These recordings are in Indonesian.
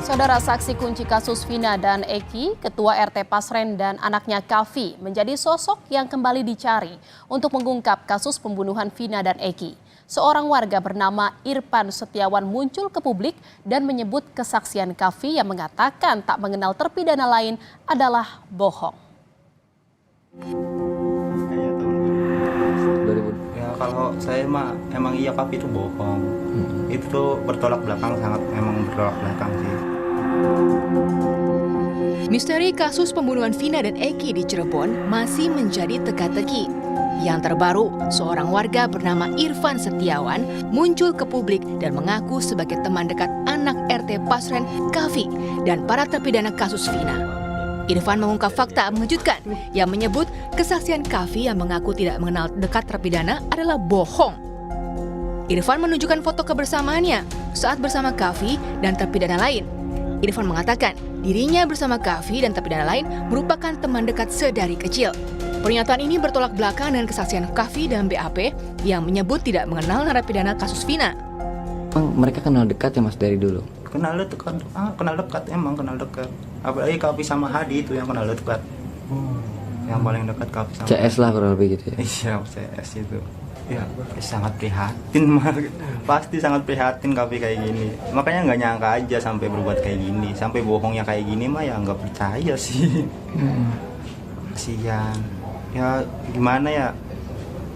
Saudara, saksi kunci kasus Vina dan Eki, Ketua RT Pasren dan anaknya Kavi menjadi sosok yang kembali dicari untuk mengungkap kasus pembunuhan Vina dan Eki. Seorang warga bernama Irfan Setiawan muncul ke publik dan menyebut kesaksian Kavi yang mengatakan tak mengenal terpidana lain adalah bohong. Ya kalau saya mah emang iya Kavi itu bohong. Itu tuh bertolak belakang, sangat memang bertolak belakang sih. Misteri kasus pembunuhan Vina dan Eki di Cirebon masih menjadi teka-teki. Yang terbaru, seorang warga bernama Irfan Setiawan muncul ke publik dan mengaku sebagai teman dekat anak RT Pasren, Kavi, dan para terpidana kasus Vina. Irfan mengungkap fakta mengejutkan yang menyebut kesaksian Kavi yang mengaku tidak mengenal dekat terpidana adalah bohong. Irfan menunjukkan foto kebersamaannya saat bersama Kavi dan terpidana lain. Irfan mengatakan dirinya bersama Kavi dan terpidana lain merupakan teman dekat sedari kecil. Pernyataan ini bertolak belakang dengan kesaksian Kavi dalam BAP yang menyebut tidak mengenal narapidana kasus Vina. Mereka kenal dekat ya Mas dari dulu? Kenal dekat, emang kenal dekat. Apalagi Kavi sama Hadi itu yang kenal dekat. Yang paling dekat Kavi sama CS lah kurang lebih gitu ya? Iya, CS itu. Ya, sangat prihatin, pasti sangat prihatin Kavi kayak gini. Makanya nggak nyangka aja sampai berbuat kayak gini, sampai bohongnya kayak gini mah ya nggak percaya sih. Kasihan. Ya gimana ya?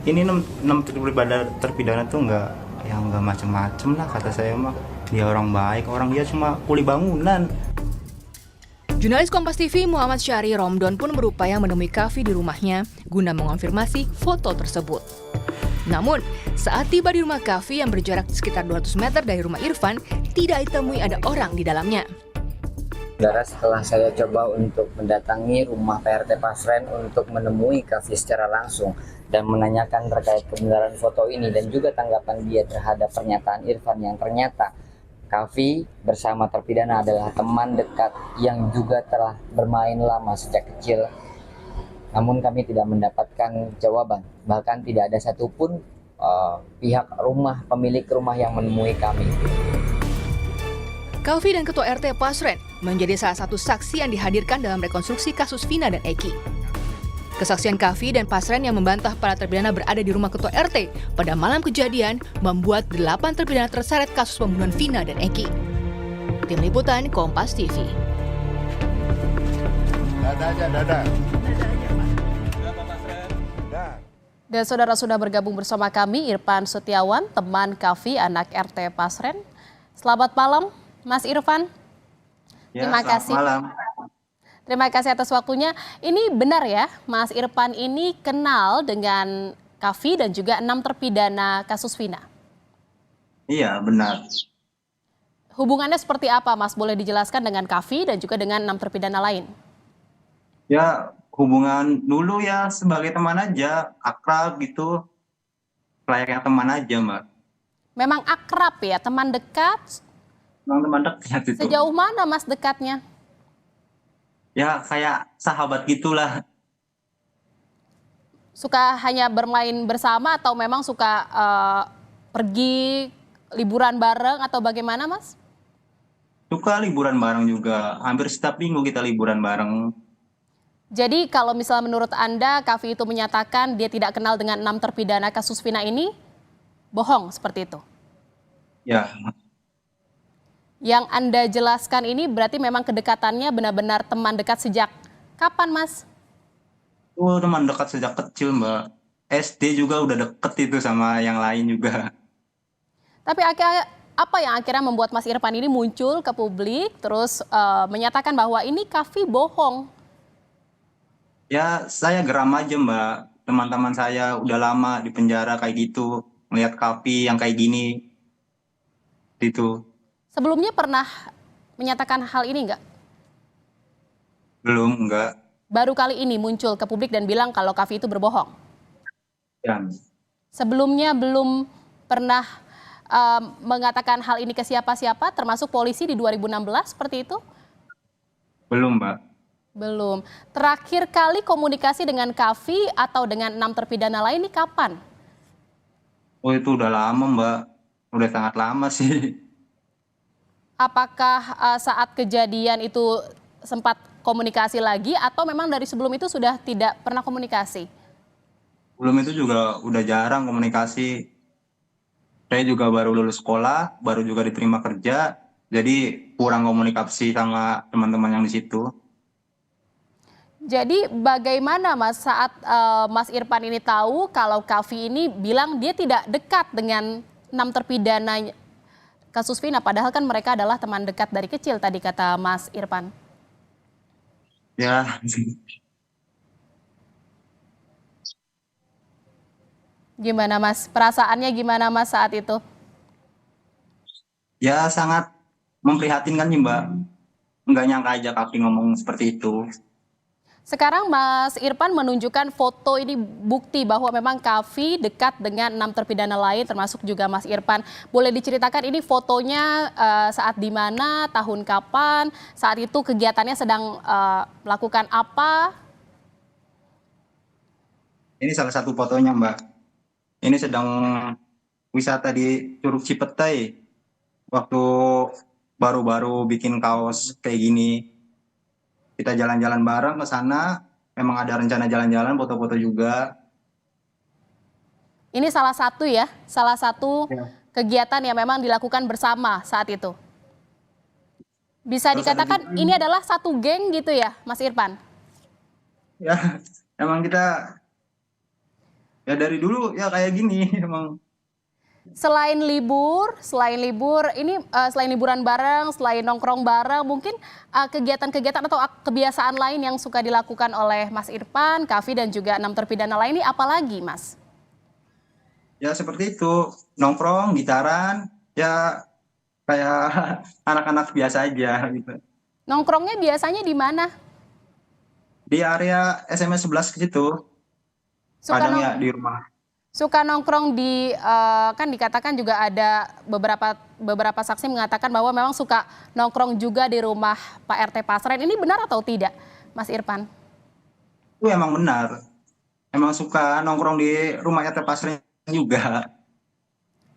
Ini 6 terpidana tuh nggak macem-macem lah kata saya mah. Dia orang baik, orang dia cuma kuli bangunan. Jurnalis Kompas TV Muhammad Syahri Romdon pun berupaya menemui Kavi di rumahnya guna mengonfirmasi foto tersebut. Namun, saat tiba di rumah Kavi yang berjarak sekitar 200 meter dari rumah Irfan, tidak ditemui ada orang di dalamnya. Saudara, setelah saya coba untuk mendatangi rumah PRT Pasren untuk menemui Kavi secara langsung dan menanyakan terkait kebenaran foto ini dan juga tanggapan dia terhadap pernyataan Irfan yang ternyata Kavi bersama terpidana adalah teman dekat yang juga telah bermain lama sejak kecil. Namun kami tidak mendapatkan jawaban, bahkan tidak ada satupun pihak rumah, pemilik rumah yang menemui kami. Kavi dan Ketua RT Pasren menjadi salah satu saksi yang dihadirkan dalam rekonstruksi kasus Vina dan Eki. Kesaksian Kavi dan Pasren yang membantah para terpidana berada di rumah Ketua RT pada malam kejadian membuat 8 terpidana terseret kasus pembunuhan Vina dan Eki. Tim Liputan Kompas TV. Dadah. Dan saudara, sudah bergabung bersama kami Irfan Setiawan, teman Kavi, anak RT Pasren. Selamat malam, Mas Irfan. Ya, Terima kasih. Malam. Terima kasih atas waktunya. Ini benar ya, Mas Irfan ini kenal dengan Kavi dan juga 6 terpidana kasus Vina? Iya, benar. Hubungannya seperti apa, Mas? Boleh dijelaskan dengan Kavi dan juga dengan 6 terpidana lain? Ya, hubungan dulu ya sebagai teman aja, akrab gitu. Layaknya teman aja, Mbak. Memang akrab ya, teman dekat? Memang teman dekat itu. Sejauh mana Mas dekatnya? Ya, kayak sahabat gitulah. Suka hanya bermain bersama atau memang suka pergi liburan bareng atau bagaimana, Mas? Suka liburan bareng juga. Hampir setiap minggu kita liburan bareng. Jadi kalau misalnya menurut Anda, Kavi itu menyatakan dia tidak kenal dengan 6 terpidana kasus Vina ini, bohong seperti itu? Ya, Yang Anda jelaskan ini berarti memang kedekatannya benar-benar teman dekat sejak kapan, Mas? itu teman dekat sejak kecil, Mbak. SD juga udah deket itu sama yang lain juga. Tapi apa yang akhirnya membuat Mas Irfan ini muncul ke publik terus menyatakan bahwa ini Kavi bohong? Ya, saya geram aja, Mbak. Teman-teman saya udah lama di penjara kayak gitu. Melihat Kavi yang kayak gini. Gitu. Sebelumnya pernah menyatakan hal ini enggak? Belum, enggak. Baru kali ini muncul ke publik dan bilang kalau Kavi itu berbohong? Ya, Sebelumnya belum pernah mengatakan hal ini ke siapa-siapa, termasuk polisi di 2016 seperti itu? belum, Mbak. Belum. Terakhir kali komunikasi dengan Kavi atau dengan 6 terpidana lain ini kapan? Oh, itu udah lama, Mbak. Udah sangat lama sih. Apakah saat kejadian itu sempat komunikasi lagi atau memang dari sebelum itu sudah tidak pernah komunikasi? Belum itu juga udah jarang komunikasi. Saya juga baru lulus sekolah, baru juga diterima kerja, jadi kurang komunikasi sama teman-teman yang di situ. Jadi bagaimana Mas saat Mas Irfan ini tahu kalau Kavi ini bilang dia tidak dekat dengan 6 terpidana kasus Vina, padahal kan mereka adalah teman dekat dari kecil tadi kata Mas Irfan. Ya, Gimana Mas? Perasaannya gimana Mas saat itu? ya sangat memprihatinkan nih Mbak. Nggak nyangka aja Kavi ngomong seperti itu. Sekarang Mas Irfan menunjukkan foto ini bukti bahwa memang Kavi dekat dengan 6 terpidana lain termasuk juga Mas Irfan. Boleh diceritakan ini fotonya saat di mana, tahun kapan, saat itu kegiatannya sedang melakukan apa? Ini salah satu fotonya Mbak. Ini sedang wisata di Curug Cipetei. Waktu baru-baru bikin kaos kayak gini. Kita jalan-jalan bareng ke sana. Memang ada rencana jalan-jalan, foto-foto juga. Ini salah satu ya, salah satu Ya. kegiatan yang memang dilakukan bersama saat itu. Bisa Terus ada dikatakan juga, ini adalah satu geng gitu ya, Mas Irfan? ya emang kita ya dari dulu ya kayak gini emang. Selain libur, ini selain liburan bareng, selain nongkrong bareng, mungkin kegiatan-kegiatan atau kebiasaan lain yang suka dilakukan oleh Mas Irfan, Kavi dan juga 6 terpidana lain ini apalagi, Mas? Ya seperti itu, nongkrong, gitaran, ya kayak anak-anak biasa aja gitu. Nongkrongnya biasanya di mana? Di area SMS 11 ke situ, Suka kadang ya nong di rumah. Suka nongkrong di kan dikatakan juga ada beberapa saksi mengatakan bahwa memang suka nongkrong juga di rumah Pak RT Pasren. Ini benar atau tidak, Mas Irfan? Itu emang benar, emang suka nongkrong di rumah RT Pasren juga.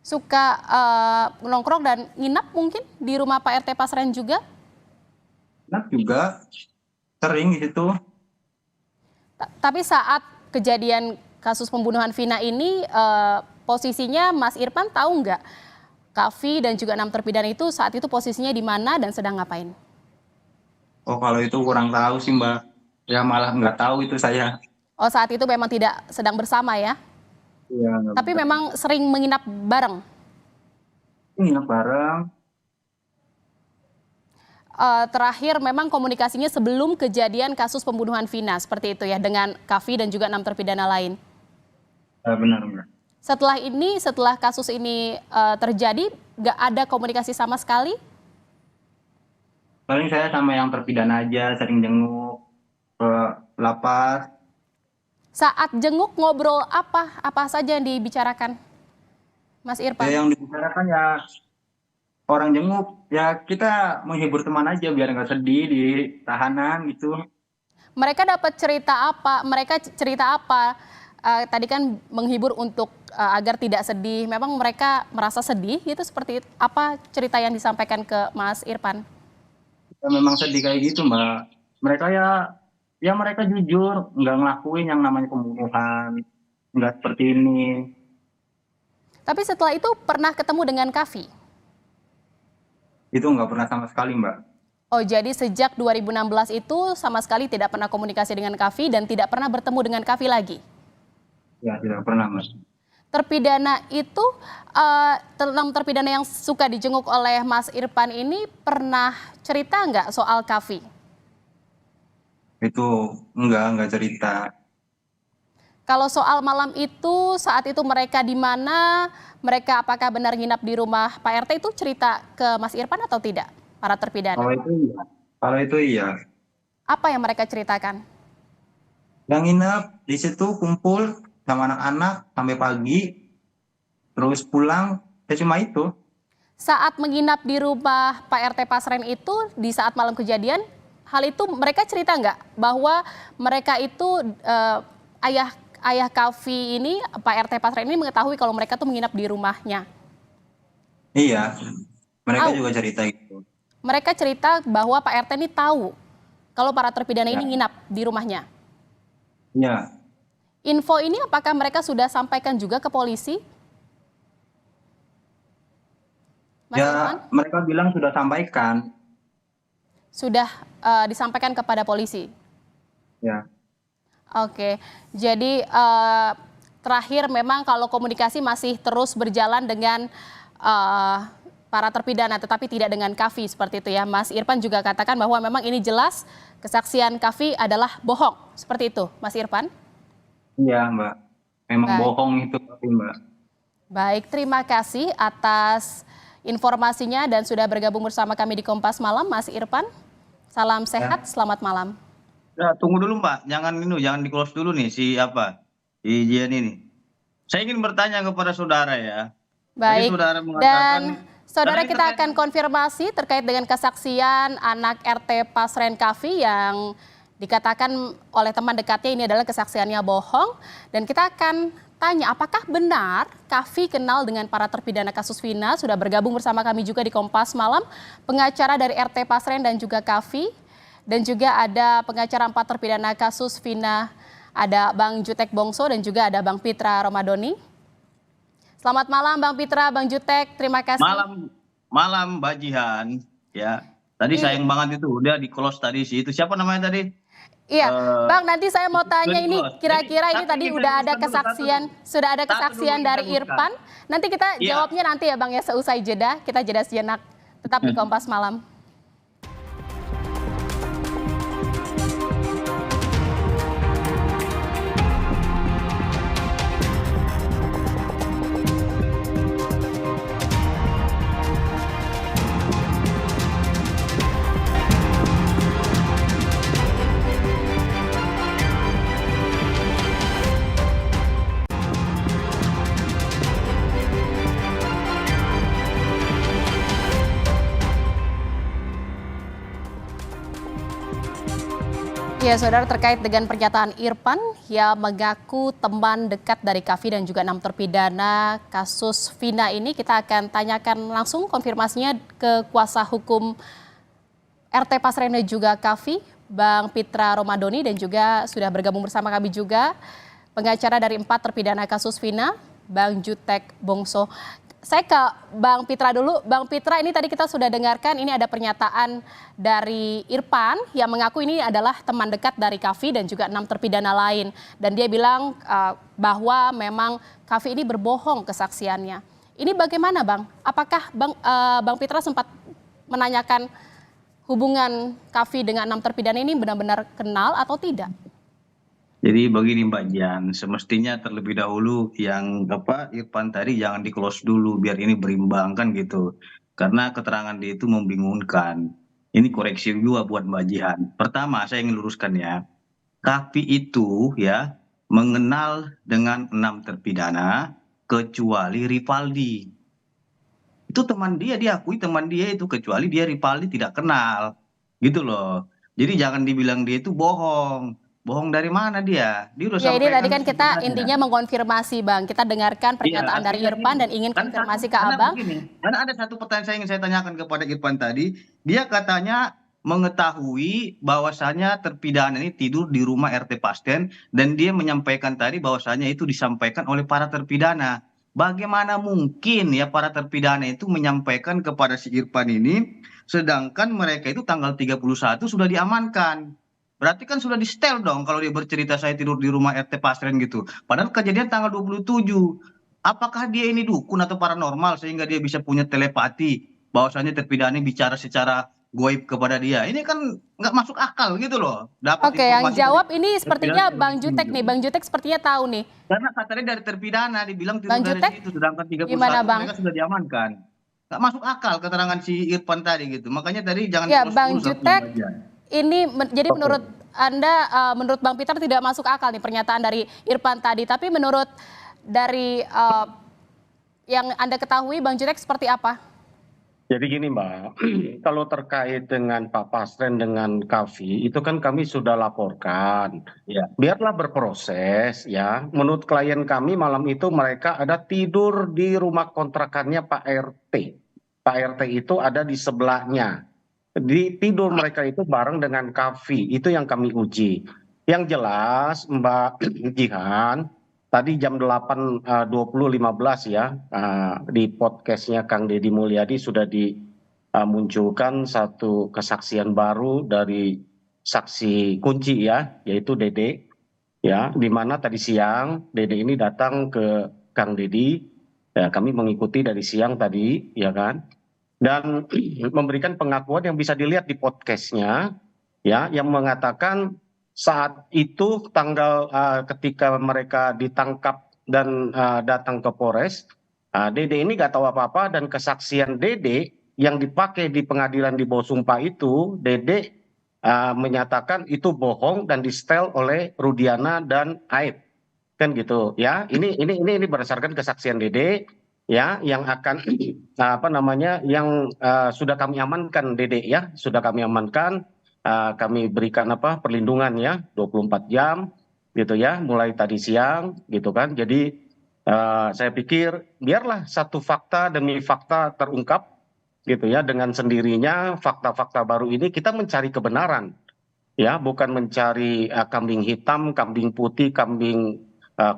Suka nongkrong dan nginap mungkin di rumah Pak RT Pasren juga? Enak juga, sering di situ. Tapi saat kejadian kasus pembunuhan Vina ini posisinya Mas Irfan tahu nggak Kavi dan juga 6 terpidana itu saat itu posisinya di mana dan sedang ngapain? Oh kalau itu kurang tahu sih Mbak, ya malah nggak tahu itu saya. Oh saat itu memang tidak sedang bersama ya? Iya, nggak Tapi benar. memang sering menginap bareng. Nginep bareng. Terakhir memang komunikasinya sebelum kejadian kasus pembunuhan Vina seperti itu ya dengan Kavi dan juga 6 terpidana lain. Benar benar. Setelah kasus ini terjadi, nggak ada komunikasi sama sekali. Paling saya sama yang terpidana aja, sering jenguk ke lapas. Saat jenguk ngobrol apa saja yang dibicarakan, Mas Ya Irfan? yang dibicarakan ya orang jenguk, ya kita menghibur teman aja biar nggak sedih di tahanan gitu. Mereka dapat cerita apa? Mereka cerita apa? Tadi kan menghibur untuk agar tidak sedih. Memang mereka merasa sedih gitu seperti itu. Apa cerita yang disampaikan ke Mas Irfan? Ya memang sedih kayak gitu Mbak. Mereka ya mereka jujur, nggak ngelakuin yang namanya pembunuhan, nggak seperti ini. Tapi setelah itu pernah ketemu dengan Kavi. Itu nggak pernah sama sekali Mbak. Oh, jadi sejak 2016 itu sama sekali tidak pernah komunikasi dengan Kavi dan tidak pernah bertemu dengan Kavi lagi. Ya tidak pernah Mas. Terpidana itu, 6 terpidana yang suka dijenguk oleh Mas Irfan ini pernah cerita nggak soal Kavi? Itu nggak cerita. Kalau soal malam itu, saat itu mereka di mana, mereka apakah benar nginap di rumah Pak RT itu cerita ke Mas Irfan atau tidak, para terpidana? Kalau itu iya. Kalau itu iya. Apa yang mereka ceritakan? Yang nginep di situ kumpul sama anak-anak sampai pagi, terus pulang, ya cuma itu. Saat menginap di rumah Pak RT Pasren itu, di saat malam kejadian, hal itu mereka cerita nggak bahwa mereka itu ayah Kavi ini, Pak RT Pasren ini mengetahui kalau mereka tuh menginap di rumahnya. Iya, mereka Tahu, juga cerita gitu. mereka cerita bahwa Pak RT ini tahu kalau para terpidana Ya. ini nginap di rumahnya. Ya, Info ini apakah mereka sudah sampaikan juga ke polisi, Mas Irfan? ya mereka bilang sudah sampaikan. Sudah disampaikan kepada polisi. Ya, Oke, jadi terakhir memang kalau komunikasi masih terus berjalan dengan para terpidana, tetapi tidak dengan Kavi seperti itu ya. Mas Irfan juga katakan bahwa memang ini jelas kesaksian Kavi adalah bohong, seperti itu, Mas Irfan? iya Mbak. Memang Baik. bohong itu tapi Mbak. Baik, terima kasih atas informasinya dan sudah bergabung bersama kami di Kompas Malam, Mas Irfan. Salam sehat, selamat malam. Ya, tunggu dulu Mbak, jangan di close dulu nih si Jian ini. Saya ingin bertanya kepada saudara ya. Baik, saudara dan mengatakan, saudara karena ini kita terkait- akan konfirmasi terkait dengan kesaksian anak RT Pasren Kavi yang dikatakan oleh teman dekatnya ini adalah kesaksiannya bohong. Dan kita akan tanya apakah benar Kavi kenal dengan para terpidana kasus Vina. Sudah bergabung bersama kami juga di Kompas Malam, pengacara dari RT Pasren dan juga Kavi. Dan juga ada pengacara 4 terpidana kasus Vina, ada Bang Jutek Bongso dan juga ada Bang Pitra Romadoni. Selamat malam Bang Pitra, Bang Jutek, terima kasih. malam Mbak Jihan ya. Tadi sayang banget itu udah di close tadi sih. Itu siapa namanya tadi? Iya, Bang, nanti saya mau tanya ini, close. kira-kira ini Tapi tadi kita udah ada luruskan dulu, kesaksian, sudah ada Satu kesaksian dulu kita dari luruskan. Irfan. Nanti kita Iya. jawabnya nanti ya Bang ya, seusai jeda. Kita jeda sejenak, tetap di Kompas Malam. Ya, saudara, terkait dengan pernyataan Irfan yang mengaku teman dekat dari Kavi dan juga 6 terpidana kasus Vina ini, kita akan tanyakan langsung konfirmasinya ke kuasa hukum RT Pasren dan juga Kavi, Bang Pitra Romadoni, dan juga sudah bergabung bersama kami juga pengacara dari 4 terpidana kasus Vina, Bang Jutek Bongso. Saya ke Bang Pitra dulu. Bang Pitra, ini tadi kita sudah dengarkan, ini ada pernyataan dari Irfan yang mengaku ini adalah teman dekat dari Kavi dan juga 6 terpidana lain. Dan dia bilang bahwa memang Kavi ini berbohong kesaksiannya. Ini bagaimana Bang? Apakah Bang Pitra sempat menanyakan hubungan Kavi dengan 6 terpidana ini benar-benar kenal atau tidak? Jadi begini Mbak Jian, semestinya terlebih dahulu yang Irfan tadi jangan di close dulu biar ini berimbang kan gitu. Karena keterangan dia itu membingungkan. Ini koreksi juga buat Mbak Jihan. Pertama saya ingin luruskan ya. Kavi itu ya mengenal dengan 6 terpidana kecuali Rivaldi. Itu teman dia, diakui teman dia itu, kecuali dia Rivaldi tidak kenal. Gitu loh. Jadi jangan dibilang dia itu bohong. Bohong dari mana dia? Dia udah Ya, ini sampaikan tadi kan kita sebenarnya. intinya mengkonfirmasi Bang. Kita dengarkan pernyataan dari artinya Irfan gini, dan ingin kan konfirmasi ke karena Abang. begini, karena ada satu pertanyaan saya ingin saya tanyakan kepada Irfan tadi. Dia katanya mengetahui bahwasannya terpidana ini tidur di rumah RT Pasren dan dia menyampaikan tadi bahwasannya itu disampaikan oleh para terpidana. Bagaimana mungkin ya para terpidana itu menyampaikan kepada si Irfan ini sedangkan mereka itu tanggal 31 sudah diamankan. Berarti kan sudah di-setel dong kalau dia bercerita saya tidur di rumah RT Pasren gitu. Padahal kejadian tanggal 27. Apakah dia ini dukun atau paranormal sehingga dia bisa punya telepati bahwasanya terpidana bicara secara goib kepada dia. Ini kan nggak masuk akal gitu loh. Dapat Oke, yang informasi jawab dari ini sepertinya terpidana Bang dari Jutek situ. nih. Bang Jutek sepertinya tahu nih. Karena katanya dari terpidana dibilang tidur Bang dari Jutek, situ sedangkan 31 gimana, Bang? mereka sudah diamankan. Nggak masuk akal keterangan si Irfan tadi gitu. Makanya tadi jangan Ya, di-close Bang dulu satu Jutek, bagian. ini jadi Oke. menurut Anda, menurut Bang Peter tidak masuk akal nih pernyataan dari Irfan tadi. Tapi menurut dari yang Anda ketahui, Bang Jutek seperti apa? Jadi gini Mbak, kalau terkait dengan Pak Pasren dengan Kavi, itu kan kami sudah laporkan. Ya. Biarlah berproses ya. Menurut klien kami malam itu mereka ada tidur di rumah kontrakannya Pak RT. Pak RT itu ada di sebelahnya. tidur mereka itu bareng dengan Kavi, itu yang kami uji. Yang jelas Mbak Jihan, tadi jam 8.20.15 ya, di podcastnya Kang Deddy Mulyadi sudah dimunculkan satu kesaksian baru dari saksi kunci ya, yaitu Dede. Ya, di mana tadi siang Dede ini datang ke Kang Deddy, ya, kami mengikuti dari siang tadi, ya kan, dan memberikan pengakuan yang bisa dilihat di podcastnya, ya, yang mengatakan saat itu ketika mereka ditangkap dan datang ke Polres, Dede ini nggak tahu apa-apa dan kesaksian Dede yang dipakai di pengadilan di bawah sumpah itu, Dede menyatakan itu bohong dan disetel oleh Rudiana dan Aib, kan gitu ya. Ini berdasarkan kesaksian Dede ya, yang akan apa namanya, yang sudah kami amankan Dede ya, sudah kami amankan, kami berikan perlindungan ya 24 jam gitu ya, mulai tadi siang gitu kan. Jadi saya pikir biarlah satu fakta demi fakta terungkap gitu ya, dengan sendirinya fakta-fakta baru ini kita mencari kebenaran ya, bukan mencari kambing hitam, kambing putih, kambing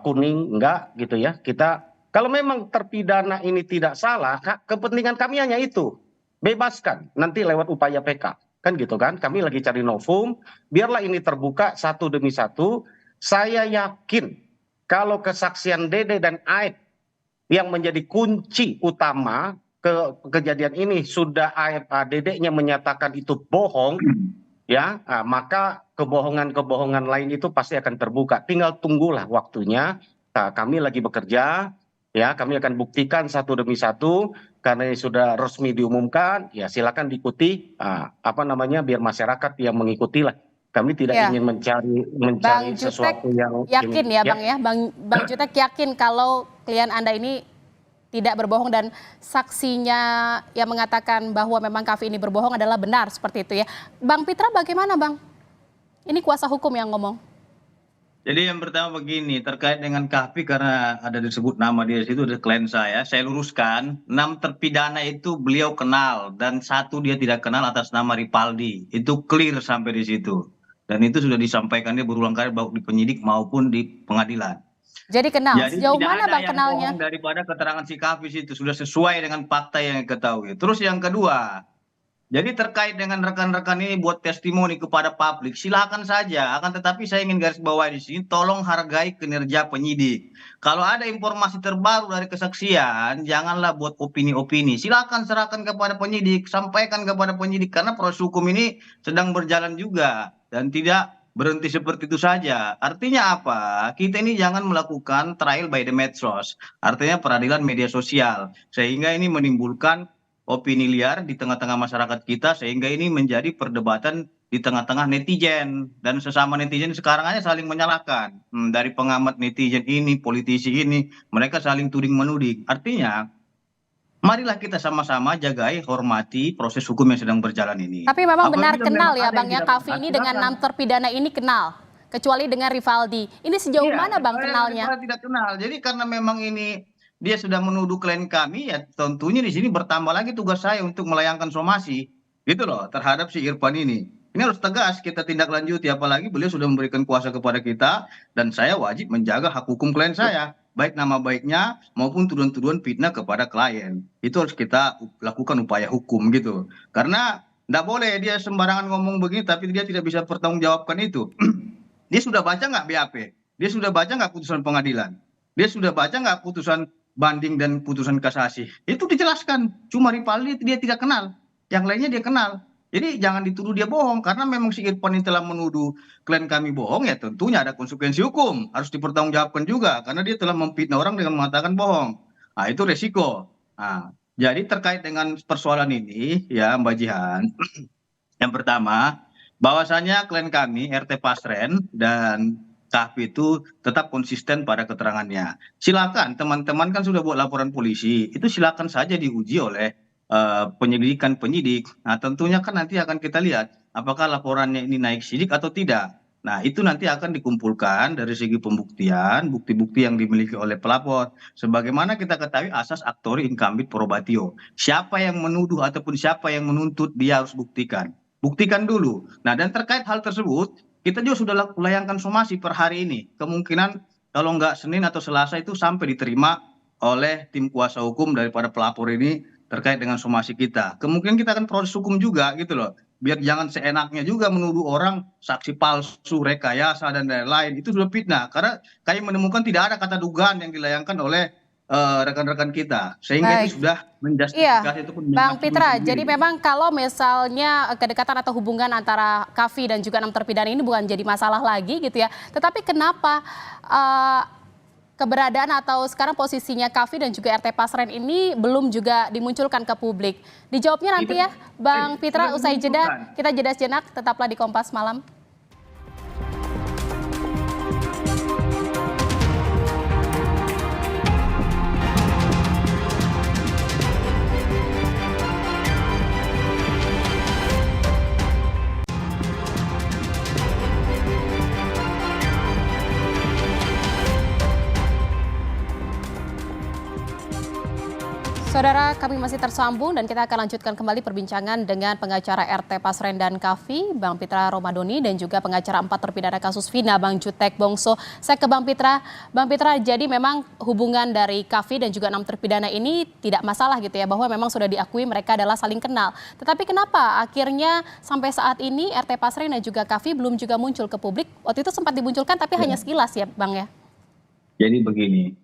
kuning, enggak gitu ya. Kita kalau memang terpidana ini tidak salah, kepentingan kami hanya itu, bebaskan nanti lewat upaya PK, kan gitu kan. Kami lagi cari novum, biarlah ini terbuka satu demi satu. Saya yakin kalau kesaksian Dede dan Aib yang menjadi kunci utama kejadian ini sudah Dedeknya menyatakan itu bohong ya, maka kebohongan-kebohongan lain itu pasti akan terbuka. Tinggal tunggulah waktunya. Kami lagi bekerja ya, kami akan buktikan satu demi satu. Karena ini sudah resmi diumumkan, ya silakan diikuti, biar masyarakat yang mengikuti lah. Kami tidak ingin mencari Bang sesuatu Jutek yang yakin ya Bang ya, Bang Jutek yakin kalau klien Anda ini tidak berbohong dan saksinya yang mengatakan bahwa memang Kavi ini berbohong adalah benar seperti itu ya. Bang Pitra bagaimana Bang? Ini kuasa hukum yang ngomong. Jadi yang pertama begini, terkait dengan Kavi karena ada disebut nama dia di situ, ada klien saya luruskan, 6 terpidana itu beliau kenal dan 1 dia tidak kenal atas nama Ripaldi. Itu clear sampai di situ. Dan itu sudah disampaikan dia berulang kali baik di penyidik maupun di pengadilan. Jadi kenal, Jadi sejauh tidak mana ada Bang yang kenalnya? bohong daripada keterangan si Kavi itu sudah sesuai dengan fakta yang diketahui. Terus yang kedua, jadi terkait dengan rekan-rekan ini buat testimoni kepada publik, silakan saja. Akan tetapi saya ingin garis bawahi di sini, tolong hargai kinerja penyidik. Kalau ada informasi terbaru dari kesaksian, janganlah buat opini-opini. Silakan serahkan kepada penyidik, sampaikan kepada penyidik karena proses hukum ini sedang berjalan juga dan tidak berhenti seperti itu saja. Artinya apa? Kita ini jangan melakukan trial by the medsos. Artinya peradilan media sosial. Sehingga ini menimbulkan opini liar di tengah-tengah masyarakat kita, sehingga ini menjadi perdebatan di tengah-tengah netizen. Dan sesama netizen sekarang aja saling menyalahkan. Dari pengamat netizen ini, politisi ini, mereka saling tuding-menuding. Artinya, marilah kita sama-sama jagai, hormati proses hukum yang sedang berjalan ini. Tapi memang benar Apabila kenal memang ya ada Bang yang ya, tidak Kavi benar, ini dengan silakan. 6 terpidana ini kenal. Kecuali dengan Rivaldi. Ini sejauh Iya, mana Bang saya kenalnya? tidak kenal. Jadi karena memang ini dia sudah menuduh klien kami, ya tentunya di sini bertambah lagi tugas saya untuk melayangkan somasi, gitu loh, terhadap si Irfan ini. Ini harus tegas kita tindak lanjuti, apalagi beliau sudah memberikan kuasa kepada kita, dan saya wajib menjaga hak hukum klien saya, baik nama baiknya maupun tuduhan-tuduhan fitnah kepada klien. Itu harus kita lakukan upaya hukum gitu. Karena tidak boleh dia sembarangan ngomong begini, tapi dia tidak bisa pertanggungjawabkan itu. Dia sudah baca nggak BAP? Dia sudah baca nggak putusan pengadilan? Dia sudah baca nggak putusan banding dan putusan kasasi? Itu dijelaskan. Cuma Ripaldi dia tidak kenal. Yang lainnya dia kenal. Jadi jangan dituduh dia bohong. Karena memang si Irfan ini telah menuduh klien kami bohong, ya tentunya ada konsekuensi hukum. Harus dipertanggungjawabkan juga. Karena dia telah memfitnah orang dengan mengatakan bohong. Nah itu resiko. Nah, jadi terkait dengan persoalan ini ya Mbak Jihan. Yang pertama, bahwasannya klien kami RT Pasren dan Kavi itu tetap konsisten pada keterangannya. Silakan teman-teman kan sudah buat laporan polisi, itu silakan saja diuji oleh penyelidikan penyidik. Nah tentunya kan nanti akan kita lihat apakah laporannya ini naik sidik atau tidak. Nah, itu nanti akan dikumpulkan dari segi pembuktian, bukti-bukti yang dimiliki oleh pelapor. Sebagaimana kita ketahui asas aktori incumbit probatio. Siapa yang menuduh ataupun siapa yang menuntut, dia harus buktikan. Buktikan dulu. Nah, dan terkait hal tersebut, kita juga sudah layangkan somasi per hari ini. Kemungkinan kalau nggak Senin atau Selasa itu sampai diterima oleh tim kuasa hukum daripada pelapor ini terkait dengan somasi kita. Kemungkinan kita akan proses hukum juga gitu loh. Biar jangan seenaknya juga menuduh orang saksi palsu, rekayasa, dan lain-lain. Itu sudah fitnah. Karena kami menemukan tidak ada kata dugaan yang dilayangkan oleh rekan-rekan kita. Sehingga Baik. itu sudah Iya, menjustifikasi ataupun Bang menghakimi Pitra. sendiri. Jadi memang kalau misalnya kedekatan atau hubungan antara Kavi dan juga 6 terpidana ini bukan jadi masalah lagi gitu ya. Tetapi kenapa eh, keberadaan atau sekarang posisinya Kavi dan juga RT Pasren ini belum juga dimunculkan ke publik? Dijawabnya nanti ya, Bang Pitra, sudah usai jeda. dimunculkan. Kita jeda sejenak, tetaplah di Kompas Malam. Saudara, kami masih tersambung dan kita akan lanjutkan kembali perbincangan dengan pengacara RT Pasren dan Kavi, Bang Pitra Romadoni, dan juga pengacara 4 terpidana kasus Vina, Bang Jutek Bongso. Saya ke Bang Pitra. Bang Pitra, jadi memang hubungan dari Kavi dan juga 6 terpidana ini tidak masalah gitu ya, bahwa memang sudah diakui mereka adalah saling kenal. Tetapi kenapa akhirnya sampai saat ini RT Pasren dan juga Kavi belum juga muncul ke publik? Waktu itu sempat dimunculkan tapi hanya sekilas ya, Bang ya? Jadi begini,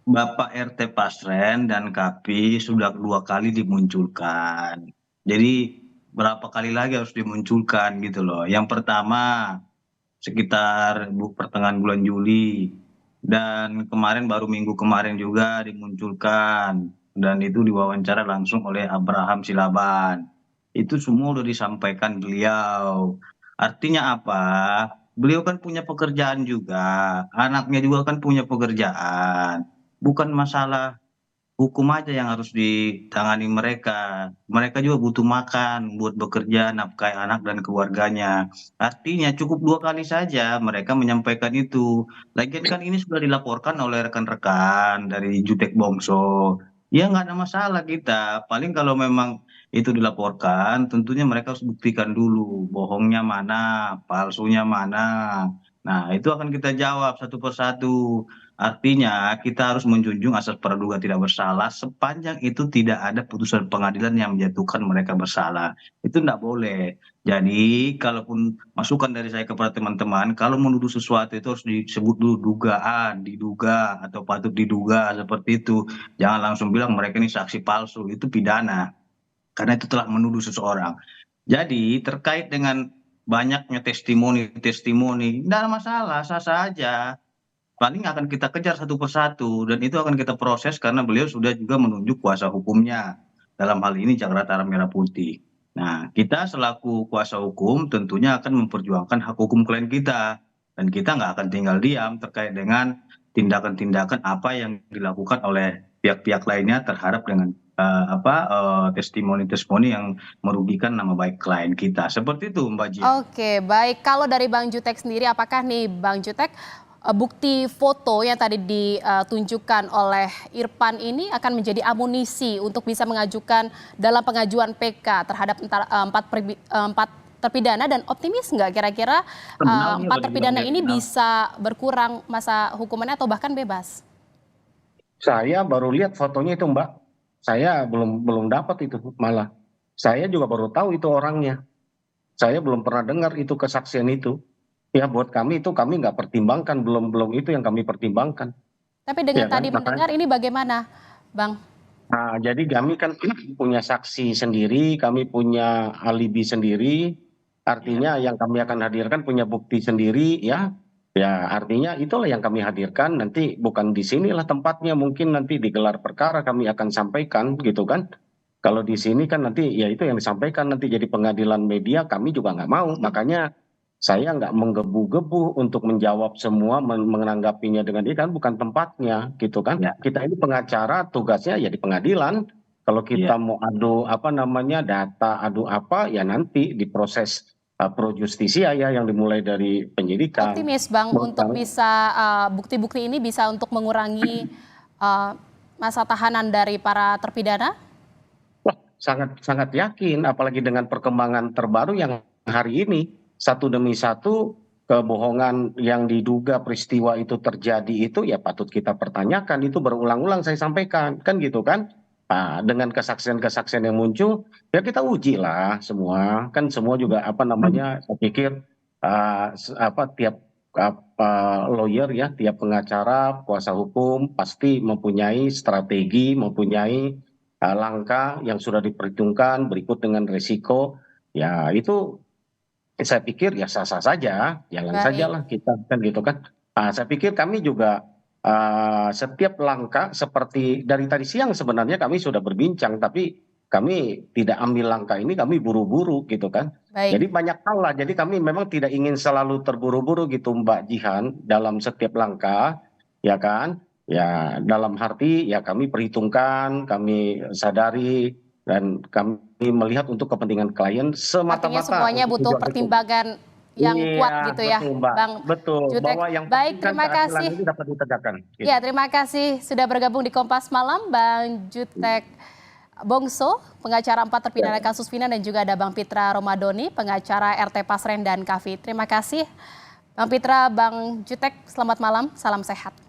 Bapak RT Pasren dan Kapi sudah 2 kali dimunculkan. Jadi berapa kali lagi harus dimunculkan gitu loh. Yang pertama sekitar pertengahan bulan Juli, dan kemarin baru minggu kemarin juga dimunculkan, dan itu diwawancara langsung oleh Abraham Silaban. Itu semua udah disampaikan beliau. Artinya apa? Beliau kan punya pekerjaan juga, anaknya juga kan punya pekerjaan. Bukan masalah hukum aja yang harus ditangani mereka. Mereka juga butuh makan buat bekerja, nafkahi anak dan keluarganya. Artinya cukup 2 kali saja mereka menyampaikan itu. Lagian kan ini sudah dilaporkan oleh rekan-rekan dari Jutek Bongso. Ya nggak ada masalah kita. Paling kalau memang itu dilaporkan, tentunya mereka harus buktikan dulu bohongnya mana, palsunya mana. Nah, itu akan kita jawab satu persatu. Artinya kita harus menjunjung asas praduga tidak bersalah sepanjang itu tidak ada putusan pengadilan yang menjatuhkan mereka bersalah. Itu tidak boleh. Jadi kalaupun masukan dari saya kepada teman-teman, kalau menuduh sesuatu itu harus disebut dulu dugaan, diduga atau patut diduga seperti itu. Jangan langsung bilang mereka ini saksi palsu, itu pidana. Karena itu telah menuduh seseorang. Jadi terkait dengan banyaknya testimoni-testimoni, tidak ada masalah, sah-sah aja. Paling akan kita kejar satu persatu, dan itu akan kita proses karena beliau sudah juga menunjuk kuasa hukumnya. Dalam hal ini Jakarta Merah Putih. Nah, kita selaku kuasa hukum tentunya akan memperjuangkan hak hukum klien kita. Dan kita nggak akan tinggal diam terkait dengan tindakan-tindakan apa yang dilakukan oleh pihak-pihak lainnya terhadap dengan testimoni-testimoni yang merugikan nama baik klien kita. Seperti itu, Mbak Jia. Oke, baik. Kalau dari Bang Jutek sendiri, apakah nih Bang Jutek bukti foto yang tadi ditunjukkan oleh Irfan ini akan menjadi amunisi untuk bisa mengajukan dalam pengajuan PK terhadap 4 terpidana, dan optimis nggak kira-kira 4 terpidana ini bisa berkurang masa hukumannya atau bahkan bebas? Saya baru lihat fotonya itu, Mbak. Saya belum dapat itu malah. Saya juga baru tahu itu orangnya. Saya belum pernah dengar itu kesaksian itu. Ya buat kami itu kami nggak pertimbangkan, belum itu yang kami pertimbangkan. Tapi dengan Ya kan? tadi mendengar ini bagaimana, Bang? Nah, jadi kami kan punya saksi sendiri, kami punya alibi sendiri. Artinya yang kami akan hadirkan punya bukti sendiri, ya. Ya artinya itulah yang kami hadirkan. Nanti bukan di sinilah tempatnya, mungkin nanti digelar perkara kami akan sampaikan gitu kan. Kalau di sini kan nanti ya itu yang disampaikan nanti jadi pengadilan media, kami juga nggak mau. Makanya saya nggak menggebu-gebu untuk menjawab semua, menanggapinya dengan ini kan bukan tempatnya gitu kan. Ya. Kita ini pengacara, tugasnya ya di pengadilan. Kalau kita mau adu apa namanya data, adu apa ya nanti diproses pro justisia ya, yang dimulai dari penyidikan. Optimis Bang untuk bisa bukti-bukti ini bisa untuk mengurangi masa tahanan dari para terpidana? Wah, sangat yakin, apalagi dengan perkembangan terbaru yang hari ini, satu demi satu kebohongan yang diduga peristiwa itu terjadi itu ya patut kita pertanyakan, itu berulang-ulang saya sampaikan, kan gitu kan. Nah, dengan kesaksian-kesaksian yang muncul, ya kita uji lah semua, kan semua juga saya pikir tiap lawyer ya, tiap pengacara, kuasa hukum pasti mempunyai strategi, mempunyai langkah yang sudah diperhitungkan berikut dengan risiko, ya itu saya pikir ya sah-sah saja, jalan saja lah kita, kan gitu kan. Saya pikir kami juga setiap langkah seperti dari tadi siang sebenarnya kami sudah berbincang, tapi kami tidak ambil langkah ini, kami buru-buru gitu kan. Jadi banyak hal lah, jadi kami memang tidak ingin selalu terburu-buru gitu Mbak Jihan dalam setiap langkah, ya kan. Ya dalam arti ya kami perhitungkan, kami sadari, dan kami melihat untuk kepentingan klien semata-mata. Artinya semuanya butuh pertimbangan yang kuat gitu ya, Bang Jutek. Baik, terima kasih. Dapat ditegakkan. Gitu. Ya, terima kasih sudah bergabung di Kompas Malam, Bang Jutek Bongso, pengacara 4 terpidana kasus Vina, dan juga ada Bang Pitra Romadoni, pengacara RT Pasren dan Kavi. Terima kasih, Bang Pitra, Bang Jutek. Selamat malam, salam sehat.